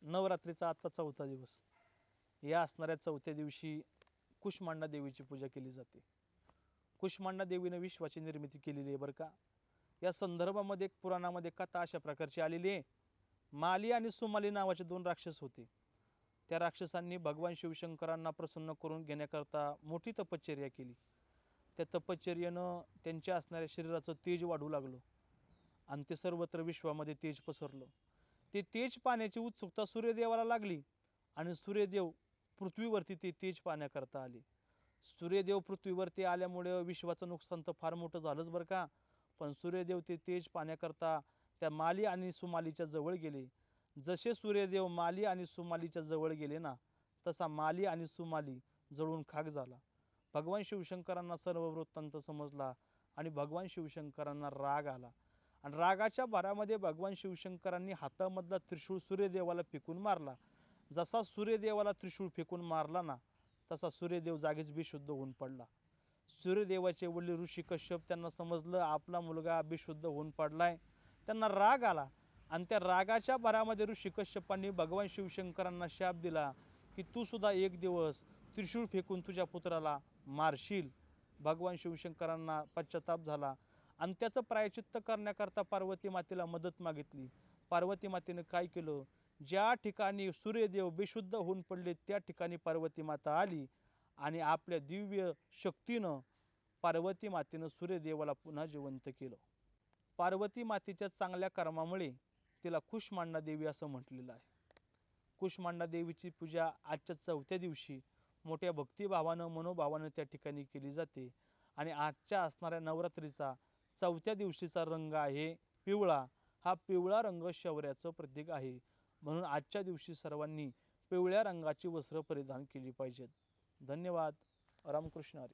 नवरात्रीचा आजचा चौथा दिवस. या असणाऱ्या चौथ्या दिवशी कुष्मांडा देवीची पूजा केली जाते. कुष्मांडा देवीने विश्वाची निर्मिती केलेली आहे बरं का. या संदर्भामध्ये एक पुराणामध्ये कथा अशा प्रकारची आलेली आहे. माली आणि सुमाली नावाचे दोन राक्षस होते. त्या राक्षसांनी भगवान शिवशंकरांना प्रसन्न करून घेण्याकरता मोठी तपश्चर्या केली. त्या तपश्चर्येनं त्यांच्या असणाऱ्या शरीराचं तेज वाढू लागलं आणि ते सर्वत्र विश्वामध्ये तेज पसरलं. ते तेज पाण्याची उत्सुकता सूर्यदेवाला लागली आणि सूर्यदेव पृथ्वीवरती ते तेज पाहण्याकरता आले. सूर्यदेव पृथ्वीवरती आल्यामुळे विश्वाचं नुकसान तर फार मोठं झालंच बरं का. पण सूर्यदेव ते तेज पाहण्याकरता त्या माली आणि सुमालीच्या जवळ गेले. जसे सूर्यदेव माली आणि सुमालीच्या जवळ गेले ना, तसा माली आणि सुमाली जळून खाक झाला. भगवान शिवशंकरांना सर्व वृत्तांत समजला आणि भगवान शिवशंकरांना राग आला आणि रागाच्या भरामध्ये भगवान शिवशंकरांनी हातामधला त्रिशूळ सूर्यदेवाला फेकून मारला. जसा सूर्यदेवाला त्रिशूळ फेकून मारला ना, तसा सूर्यदेव जागीच बेशुद्ध होऊन पडला. सूर्यदेवाचे वडील ऋषी कश्यप त्यांना समजलं आपला मुलगा बेशुद्ध होऊन पडलाय. त्यांना राग आला आणि त्या रागाच्या भरामध्ये ऋषी कश्यपांनी भगवान शिवशंकरांना शाप दिला की तू सुद्धा एक दिवस त्रिशूळ फेकून तुझ्या पुत्राला मारशील. भगवान शिवशंकरांना पश्चाताप झाला आणि त्याचं प्रायश्चित्त करण्याकरता पार्वती मातेला मदत मागितली. पार्वती मातेने काय केलं, ज्या ठिकाणी सूर्यदेव बेशुद्ध होऊन पडले त्या ठिकाणी पार्वती माता आली आणि आपल्या दिव्य शक्तीनं पार्वती मातेनं सूर्यदेवाला पुन्हा जिवंत केलं. पार्वती मातेच्या चांगल्या कर्मामुळे तिला कुष्मांडा देवी असं म्हटलेलं आहे. कुष्मांडा देवीची पूजा आजच्या चौथ्या दिवशी मोठ्या भक्तिभावानं मनोभावानं त्या ठिकाणी केली जाते आणि आजच्या असणाऱ्या नवरात्रीचा चौथ्या दिवशीचा रंग आहे पिवळा. हा पिवळा रंग शौर्याचं प्रतीक आहे. म्हणून आजच्या दिवशी सर्वांनी पिवळ्या रंगाची वस्त्र परिधान केली पाहिजेत. धन्यवाद. रामकृष्ण हरी.